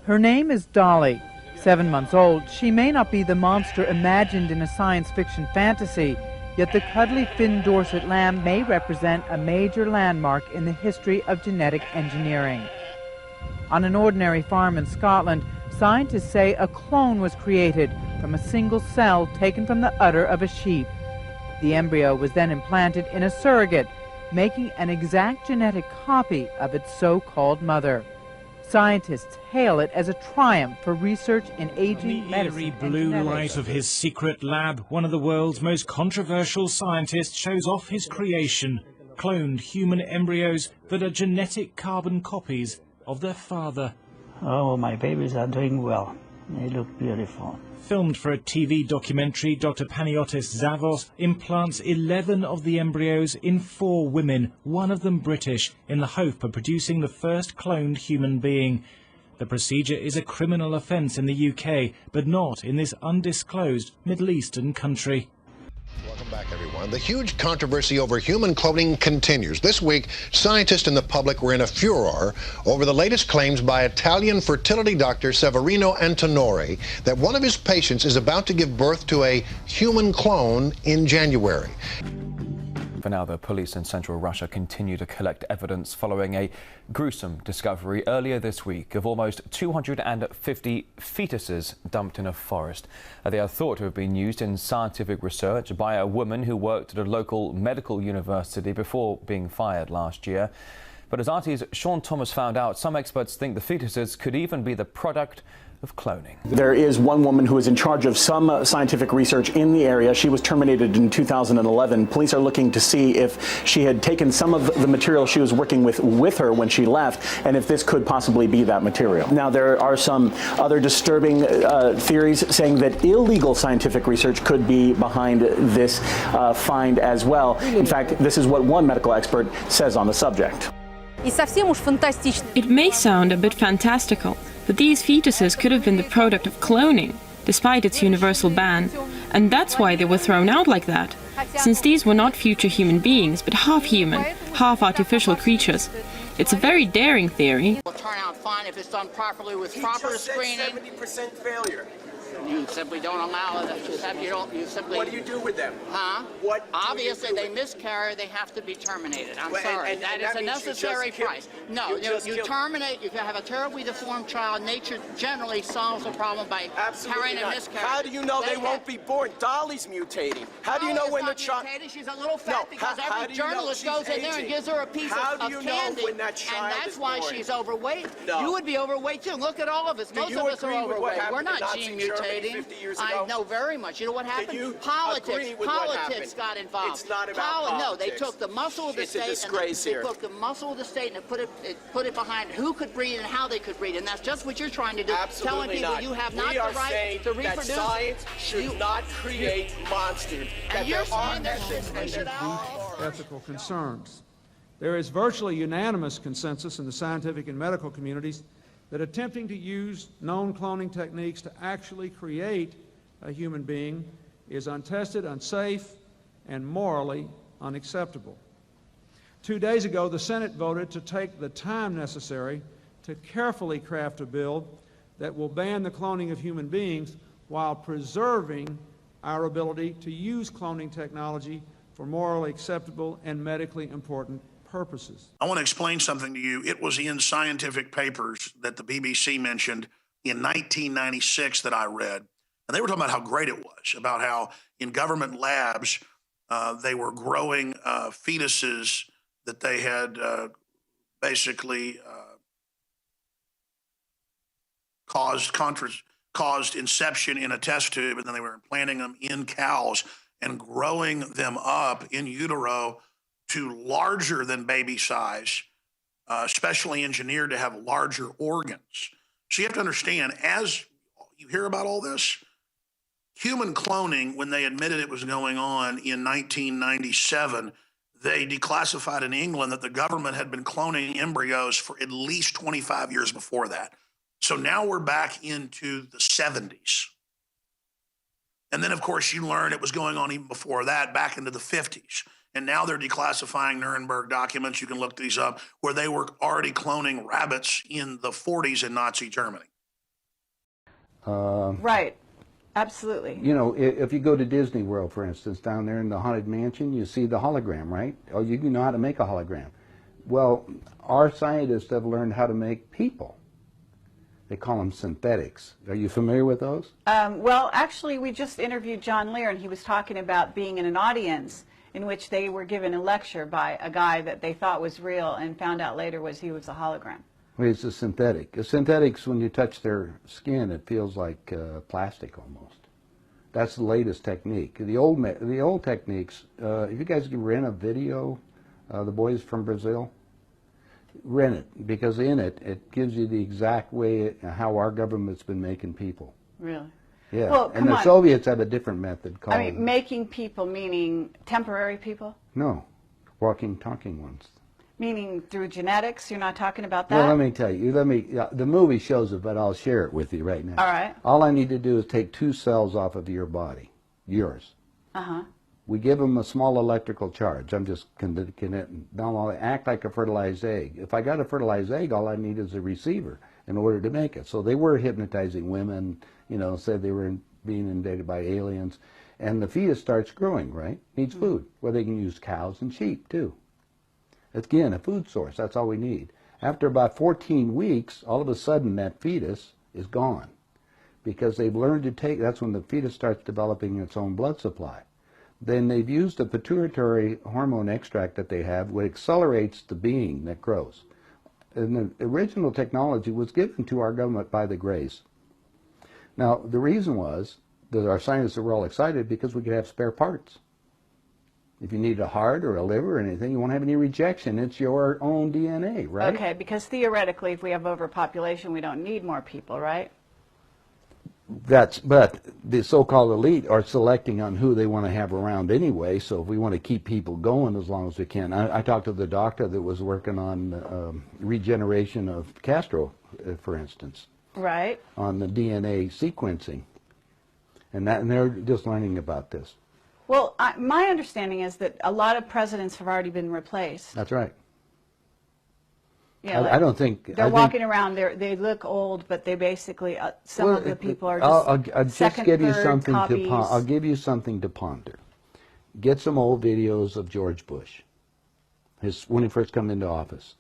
Her name is Dolly. 7 months old, she may not be the monster imagined in a science fiction fantasy, yet the cuddly Finn Dorset lamb may represent a major landmark in the history of genetic engineering. On an ordinary farm in Scotland, scientists say a clone was created from a single cell taken from the udder of a sheep. The embryo was then implanted in a surrogate, making an exact genetic copy of its so-called mother. Scientists hail it as a triumph for research in aging medicine. In the eerie blue light of his secret lab, one of the world's most controversial scientists shows off his creation, cloned human embryos that are genetic carbon copies of their father. Oh, my babies are doing well. They look beautiful. Filmed for a TV documentary, Dr. Panagiotis Zavos implants 11 of the embryos in 4 women, one of them British, in the hope of producing the first cloned human being. The procedure is a criminal offence in the UK, but not in this undisclosed Middle Eastern country. Welcome back, everyone. The huge controversy over human cloning continues. This week, scientists and the public were in a furor over the latest claims by Italian fertility doctor Severino Antonori that one of his patients is about to give birth to a human clone in January. For now, the police in central Russia continue to collect evidence following a gruesome discovery earlier this week of almost 250 fetuses dumped in a forest. They are thought to have been used in scientific research by a woman who worked at a local medical university before being fired last year. But as RT's Sean Thomas found out, some experts think the fetuses could even be the product of cloning. There is one woman who is in charge of some scientific research in the area. She was terminated in 2011. Police are looking to see if she had taken some of the material she was working with her when she left, and if this could possibly be that material. Now, there are some other disturbing theories saying that illegal scientific research could be behind this find as well. In fact, this is what one medical expert says on the subject. It may sound a bit fantastical, but these fetuses could have been the product of cloning, despite its universal ban. And that's why they were thrown out like that, since these were not future human beings, but half human, half artificial creatures. It's a very daring theory. It will turn out fine if it's done properly with proper screening. 70% failure. You simply don't allow it. You simply. What do you do with them? Huh? What? Obviously, they miscarry. They have to be terminated. I'm sorry. That is a necessary price. No, you terminate. You can have a terribly deformed child. Nature generally solves the problem by carrying a miscarriage. How do you know they won't be born? Dolly's mutating. How do you know when the child? She's a little fat because every journalist goes in there and gives her a piece of candy. How do you know when that child and that's why she's overweight. No. You would be overweight too. Look at all of us. Most of us are overweight. We're not gene mutating. I know very much. You know what happened? Politics got involved. It's not about politics. No, they took the muscle of the state and they took the muscle of the state and put it behind who could breed and how they could breed, and that's just what you're trying to do. Absolutely telling people not. You have not the right to reproduce. That science should not create monsters. And you're saying there's ethical concerns. There is virtually unanimous consensus in the scientific and medical communities that attempting to use known cloning techniques to actually create a human being is untested, unsafe, and morally unacceptable. 2 days ago, the Senate voted to take the time necessary to carefully craft a bill that will ban the cloning of human beings while preserving our ability to use cloning technology for morally acceptable and medically important purposes. I want to explain something to you. It was in scientific papers that the BBC mentioned in 1996 that I read, and they were talking about how great it was, about how in government labs they were growing fetuses that they had basically caused inception in a test tube, and then they were implanting them in cows and growing them up in utero to larger than baby size, specially engineered to have larger organs. So you have to understand, as you hear about all this, human cloning, when they admitted it was going on in 1997, they declassified in England that the government had been cloning embryos for at least 25 years before that. So now we're back into the 70s. And then, of course, you learn it was going on even before that, back into the 50s. And now they're declassifying Nuremberg documents. You can look these up, where they were already cloning rabbits in the 40s in Nazi Germany. Right. Absolutely. You know, if you go to Disney World, for instance, down there in the Haunted Mansion, you see the hologram, right? Oh, you know how to make a hologram. Well, our scientists have learned how to make people. They call them synthetics. Are you familiar with those? Well, actually, we just interviewed John Lear, and he was talking about being in an audience in which they were given a lecture by a guy that they thought was real and found out later he was a hologram. Well, it's a synthetic. A synthetics, when you touch their skin, it feels like plastic almost. That's the latest technique. The old techniques, if you guys can rent a video, the boys from Brazil, rent it, because in it, it gives you the exact way how our government's been making people. Really? Yeah, well, and the Soviets have a different method called... I mean, making people meaning temporary people? No, walking, talking ones. Meaning through genetics? You're not talking about that? Well, let me tell you. The movie shows it, but I'll share it with you right now. All right. All I need to do is take 2 cells off of your body, yours. Uh-huh. We give them a small electrical charge. I'm just connecting. Now, act like a fertilized egg. If I got a fertilized egg, all I need is a receiver in order to make it. So they were hypnotizing women, you know, said they were being invaded by aliens. And the fetus starts growing, right? Needs food. Well, they can use cows and sheep, too. Again, a food source. That's all we need. After about 14 weeks, all of a sudden that fetus is gone because they've learned to take, that's when the fetus starts developing its own blood supply. Then they've used a pituitary hormone extract that they have, which accelerates the being that grows. And the original technology was given to our government by the Greys. Now, the reason was that our scientists were all excited because we could have spare parts. If you need a heart or a liver or anything, you won't have any rejection. It's your own DNA, right? Okay, because theoretically, if we have overpopulation, we don't need more people, right? But the so-called elite are selecting on who they want to have around anyway, so if we want to keep people going as long as we can. I talked to the doctor that was working on regeneration of Castro, for instance. Right. On the DNA sequencing. And they're just learning about this. Well, my understanding is that a lot of presidents have already been replaced. That's right. Yeah, I don't think... They're walking around, they look old, but they basically, some of the people are just I'll second, just give you third something copies. I'll give you something to ponder. Get some old videos of George Bush, when he first came into office.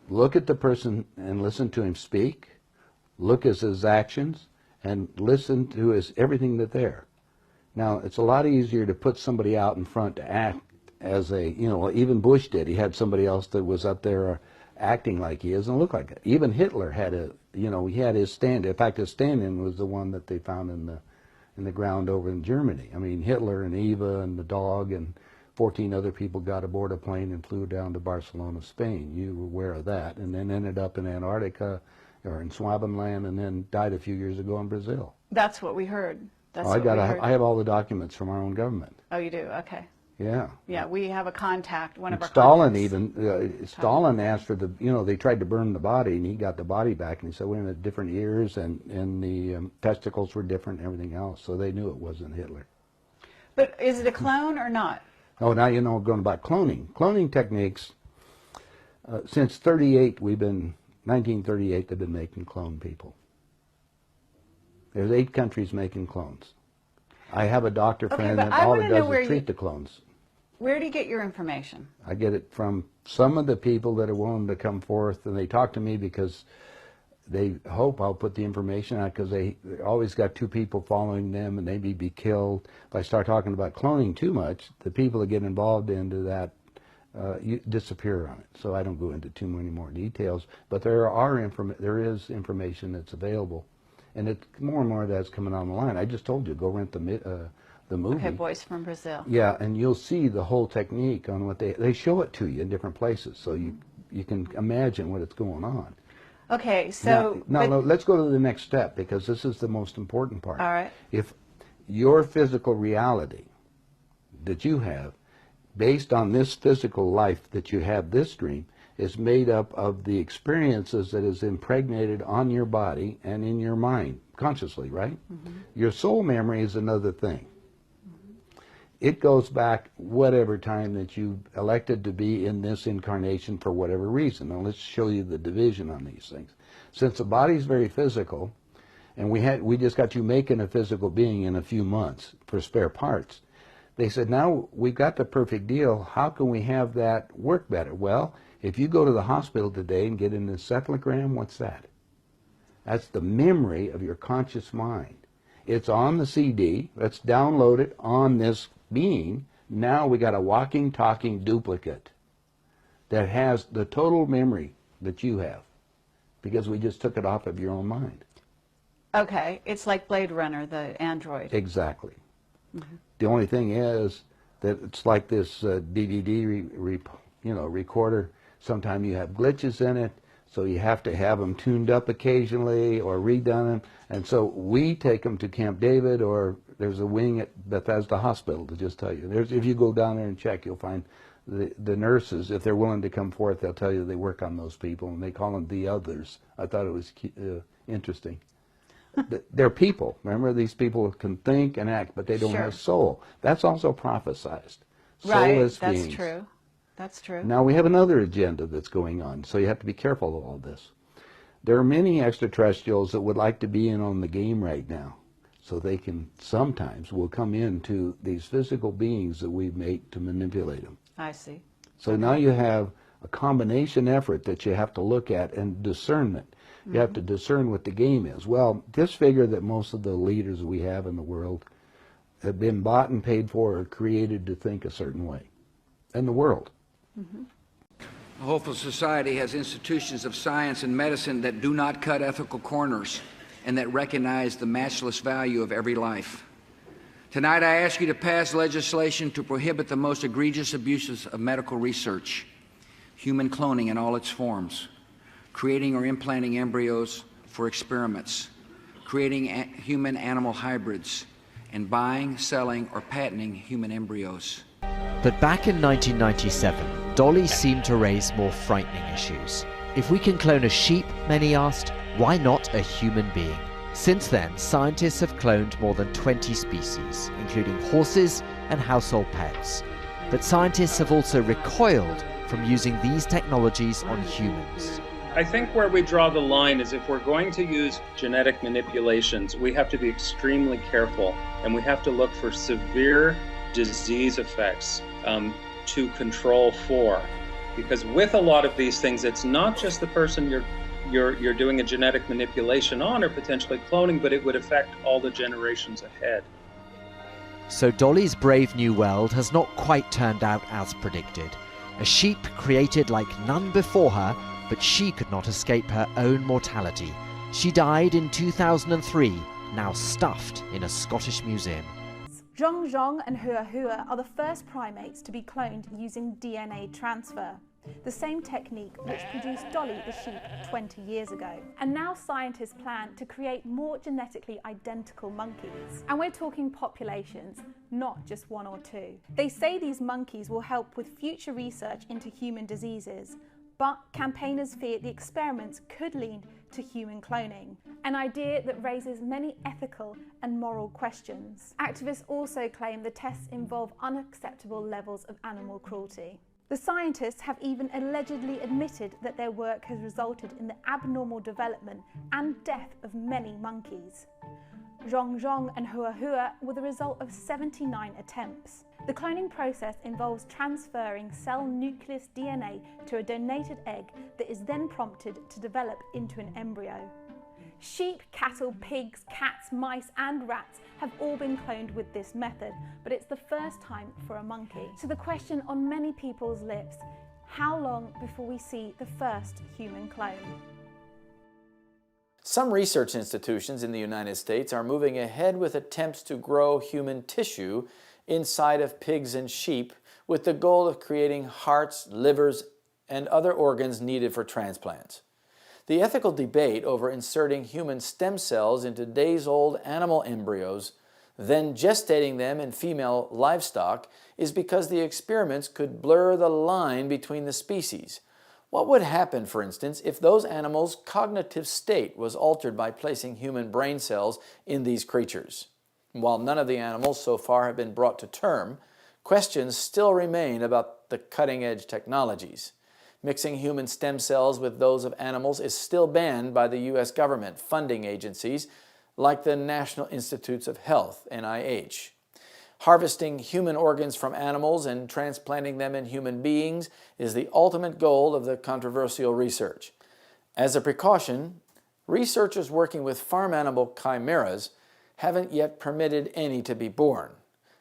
Look at the person and listen to him speak. Look at his actions and listen to everything that's there. Now, it's a lot easier to put somebody out in front to act as a, you know, even Bush did. He had somebody else that was up there acting like he is and look like it. Even Hitler had he had his stand. In fact, his stand-in was the one that they found in the ground over in Germany. I mean, Hitler and Eva and the dog and 14 other people got aboard a plane and flew down to Barcelona, Spain. You were aware of that. And then ended up in Antarctica or in Swabenland and then died a few years ago in Brazil. That's what we heard. That's I have all the documents from our own government. Oh, you do? Okay. Yeah. Yeah, we have a contact, one of our Stalin contacts. Stalin asked for they tried to burn the body, and he got the body back, and he said, wait a minute, different ears, and the testicles were different and everything else, so they knew it wasn't Hitler. But is it a clone or not? Oh, now you know we're going about cloning. Cloning techniques, since 1938, they've been making clone people. There's 8 countries making clones. I have a doctor friend that all it does is treat the clones. Where do you get your information? I get it from some of the people that are willing to come forth, and they talk to me because they hope I'll put the information out because they always got 2 people following them and they may be killed. If I start talking about cloning too much, the people that get involved into that disappear on it. So I don't go into too many more details, but there is information that's available. And it's more and more that's coming on the line. I just told you, go rent the movie. Okay, Boys from Brazil. Yeah, and you'll see the whole technique on what they show it to you in different places, so you can imagine what it's going on. Okay, so... Now let's go to the next step, because this is the most important part. All right. If your physical reality that you have, based on this physical life that you have, this dream, is made up of the experiences that is impregnated on your body and in your mind, consciously, right? Mm-hmm. Your soul memory is another thing. Mm-hmm. It goes back whatever time that you elected to be in this incarnation for whatever reason. Now let's show you the division on these things. Since the body is very physical, and we just got you making a physical being in a few months for spare parts. They said, now we've got the perfect deal. How can we have that work better? Well, if you go to the hospital today and get an encephalogram, what's that? That's the memory of your conscious mind. It's on the CD. Let's download it on this being. Now we got a walking, talking duplicate that has the total memory that you have, because we just took it off of your own mind. Okay, it's like Blade Runner, the android. Exactly. Mm-hmm. The only thing is that it's like this DVD recorder. Sometimes you have glitches in it, so you have to have them tuned up occasionally or redone. And so we take them to Camp David, or there's a wing at Bethesda Hospital, to just tell you. If you go down there and check, you'll find the nurses, if they're willing to come forth, they'll tell you they work on those people, and they call them the others. I thought it was interesting. They're people. Remember, these people can think and act, but they don't have soul. That's also prophesized. Soulless beings. That's true. That's true. Now we have another agenda that's going on, so you have to be careful of all this. There are many extraterrestrials that would like to be in on the game right now, so they can sometimes will come into these physical beings that we've made to manipulate them. I see. So now you have a combination effort that you have to look at, and discernment. You have to discern what the game is. Well, just figure that most of the leaders we have in the world have been bought and paid for or created to think a certain way. In the world. A hopeful society has institutions of science and medicine that do not cut ethical corners and that recognize the matchless value of every life. Tonight, I ask you to pass legislation to prohibit the most egregious abuses of medical research, human cloning in all its forms, creating or implanting embryos for experiments, creating human-animal hybrids, and buying, selling, or patenting human embryos. But back in 1997, Dolly seemed to raise more frightening issues. If we can clone a sheep, many asked, why not a human being? Since then, scientists have cloned more than 20 species, including horses and household pets. But scientists have also recoiled from using these technologies on humans. I think where we draw the line is if we're going to use genetic manipulations, we have to be extremely careful, and we have to look for severe disease effects to control for. Because with a lot of these things, it's not just the person you're doing a genetic manipulation on or potentially cloning, but it would affect all the generations ahead. So Dolly's brave new world has not quite turned out as predicted. A sheep created like none before her, but she could not escape her own mortality. She died in 2003, now stuffed in a Scottish museum. Zhong and Hua are the first primates to be cloned using DNA transfer, the same technique which produced Dolly the sheep 20 years ago. And now scientists plan to create more genetically identical monkeys. And we're talking populations, not just one or two. They say these monkeys will help with future research into human diseases, but campaigners fear the experiments could lead to human cloning, an idea that raises many ethical and moral questions. Activists also claim the tests involve unacceptable levels of animal cruelty. The scientists have even allegedly admitted that their work has resulted in the abnormal development and death of many monkeys. Zhong and Hua were the result of 79 attempts. The cloning process involves transferring cell nucleus DNA to a donated egg that is then prompted to develop into an embryo. Sheep, cattle, pigs, cats, mice and rats have all been cloned with this method, but it's the first time for a monkey. So the question on many people's lips, how long before we see the first human clone? Some research institutions in the United States are moving ahead with attempts to grow human tissue inside of pigs and sheep with the goal of creating hearts, livers, and other organs needed for transplants. The ethical debate over inserting human stem cells into days-old animal embryos, then gestating them in female livestock, is because the experiments could blur the line between the species. What would happen, for instance, if those animals' cognitive state was altered by placing human brain cells in these creatures? While none of the animals so far have been brought to term, questions still remain about the cutting-edge technologies. Mixing human stem cells with those of animals is still banned by the U.S. government funding agencies like the National Institutes of Health, NIH. Harvesting human organs from animals and transplanting them in human beings is the ultimate goal of the controversial research. As a precaution, researchers working with farm animal chimeras haven't yet permitted any to be born,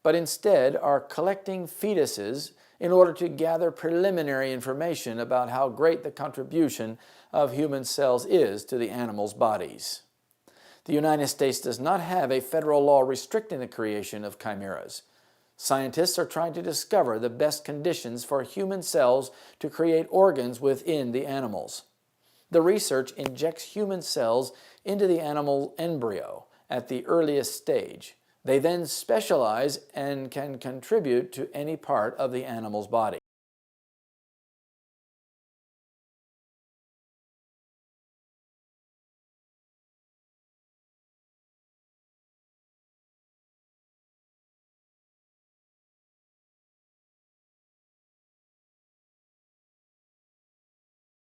but instead are collecting fetuses in order to gather preliminary information about how great the contribution of human cells is to the animals' bodies. The United States does not have a federal law restricting the creation of chimeras. Scientists are trying to discover the best conditions for human cells to create organs within the animals. The research injects human cells into the animal embryo at the earliest stage. They then specialize and can contribute to any part of the animal's body.